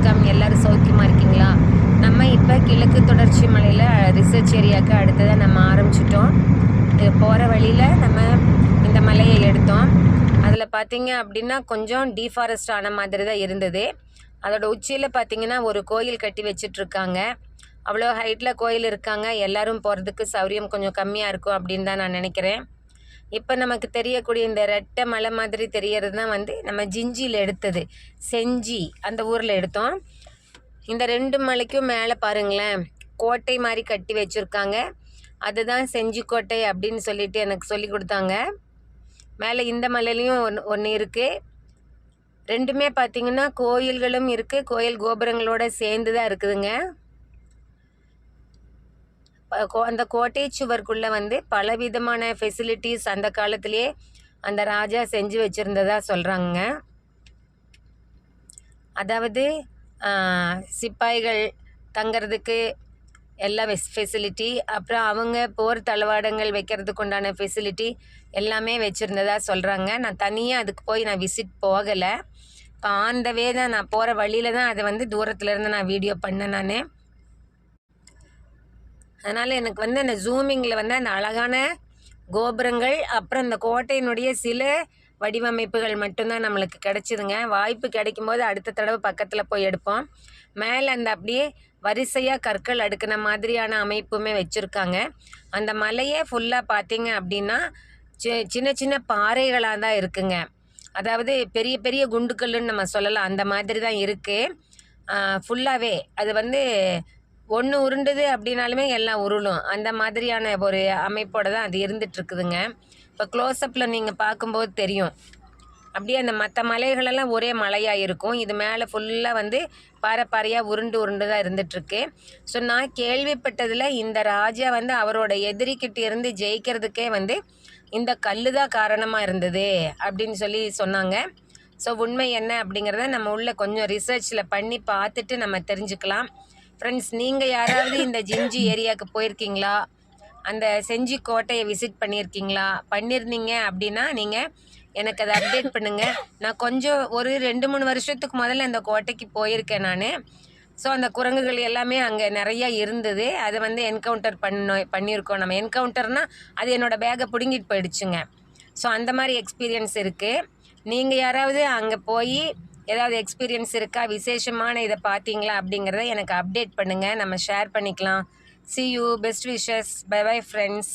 வணக்கம். எல்லோரும் சௌக்கியமாக இருக்கீங்களா? நம்ம இப்போ கிழக்கு தொடர்ச்சி மலையில் ரிசர்ச் ஏரியாவுக்கு அடுத்ததாக நம்ம ஆரம்பிச்சிட்டோம். போகிற வழியில் நம்ம இந்த மலையை எடுத்தோம். அதில் பார்த்திங்க அப்படின்னா கொஞ்சம் டீஃபாரஸ்ட் ஆன மாதிரி தான் இருந்தது. அதோட உச்சியில் பார்த்திங்கன்னா ஒரு கோயில் கட்டி வச்சிட்ருக்காங்க. அவ்வளோ ஹைட்டில் கோயில் இருக்காங்க. எல்லோரும் போகிறதுக்கு சௌரியம் கொஞ்சம் கம்மியாக இருக்கும் அப்படின்னு தான் நான் நினைக்கிறேன். இப்போ நமக்கு தெரியக்கூடிய இந்த ரெட்டை மலை மாதிரி தெரியறது தான் வந்து நம்ம ஜிஞ்சியில் எடுத்தது. செஞ்சி அந்த ஊரில் எடுத்தோம். இந்த 2 மலைக்கும் மேலே பாருங்களேன், கோட்டை மாதிரி கட்டி வச்சுருக்காங்க. அதுதான் செஞ்சி கோட்டை அப்படின்னு சொல்லிட்டு எனக்கு சொல்லி கொடுத்தாங்க. மேலே இந்த மலையிலையும் ஒன்று இருக்குது. ரெண்டுமே பார்த்திங்கன்னா கோயில்களும் இருக்குது, கோயில் கோபுரங்களோடு சேர்ந்து தான் இருக்குதுங்க. அந்த கோட்டை சுவருக்குள்ளே வந்து பலவிதமான ஃபெசிலிட்டிஸ் அந்த காலத்திலே அந்த ராஜா செஞ்சு வச்சுருந்ததாக சொல்கிறாங்க. அதாவது சிப்பாய்கள் தங்கிறதுக்கு எல்லா ஃபெசிலிட்டி, அப்புறம் அவங்க போர் தளவாடங்கள் வைக்கிறதுக்கு உண்டான ஃபெசிலிட்டி எல்லாமே வச்சுருந்ததாக சொல்கிறாங்க. நான் தனியாக அதுக்கு போய் நான் விசிட் போகலை. இப்போ ஆன் த வே தான், நான் போகிற வழியில் தான் அதை வந்து தூரத்துலேருந்து நான் வீடியோ பண்ணேன் நான். அதனால் எனக்கு வந்து அந்த ஜூமிங்கில் வந்து அந்த அழகான கோபுரங்கள் அப்புறம் அந்த கோட்டையினுடைய சில வடிவமைப்புகள் மட்டும்தான் நம்மளுக்கு கிடச்சிதுங்க. வாய்ப்பு கிடைக்கும்போது அடுத்த தடவை பக்கத்தில் போய் எடுப்போம். மேலே அந்த அப்படியே வரிசையாக கற்கள் அடுக்கின மாதிரியான அமைப்புமே வச்சுருக்காங்க. அந்த மலையே ஃபுல்லாக பார்த்திங்க அப்படின்னா சின்ன சின்ன பாறைகளாக தான் இருக்குங்க. அதாவது பெரிய பெரிய குண்டுக்கல்லுன்னு நம்ம சொல்லலாம், அந்த மாதிரி தான் இருக்குது ஃபுல்லாகவே. அது வந்து ஒன்று உருண்டுது அப்படின்னாலுமே எல்லாம் உருளும், அந்த மாதிரியான ஒரு அமைப்போடு தான் அது இருந்துகிட்ருக்குதுங்க. இப்போ க்ளோஸ்அப்பில் நீங்கள் பார்க்கும்போது தெரியும், அப்படியே அந்த மற்ற மலைகளெல்லாம் ஒரே மலையாக இருக்கும். இது மேலே ஃபுல்லாக வந்து பாறையாக உருண்டு தான் இருந்துகிட்ருக்கு. ஸோ நான் கேள்விப்பட்டதில் இந்த ராஜா வந்து அவரோட எதிரிக்கிட்ட இருந்து ஜெயிக்கிறதுக்கே வந்து இந்த கல் தான் காரணமாக இருந்தது அப்படின்னு சொல்லி சொன்னாங்க. ஸோ உண்மை என்ன அப்படிங்கிறத நம்ம உள்ள கொஞ்சம் ரிசர்ச்சில் பண்ணி பார்த்துட்டு நம்ம தெரிஞ்சுக்கலாம். ஃப்ரெண்ட்ஸ், நீங்கள் யாராவது இந்த ஜிஞ்சி ஏரியாவுக்கு போயிருக்கீங்களா? அந்த செஞ்சி கோட்டையை விசிட் பண்ணியிருந்தீங்க அப்படின்னா நீங்கள் எனக்கு அதை அப்டேட் பண்ணுங்கள். நான் கொஞ்சம் ஒரு 2-3 வருஷத்துக்கு முதல்ல அந்த கோட்டைக்கு போயிருக்கேன் நான். ஸோ அந்த குரங்குகள் எல்லாமே அங்கே நிறையா இருந்தது. அதை வந்து என்கவுண்டர் பண்ணியிருக்கோம். நம்ம என்கவுண்டர்னால் அது என்னோடய பேக்கை பிடுங்கிட்டு போயிடுச்சுங்க. ஸோ அந்த மாதிரி எக்ஸ்பீரியன்ஸ் இருக்குது. நீங்கள் யாராவது அங்கே போய் ஏதாவது எக்ஸ்பீரியன்ஸ் இருக்கா, விசேஷமான இதை பார்த்தீங்களா அப்படிங்கிறத எனக்கு அப்டேட் பண்ணுங்கள். நம்ம ஷேர் பண்ணிக்கலாம். See you, best wishes, bye bye friends.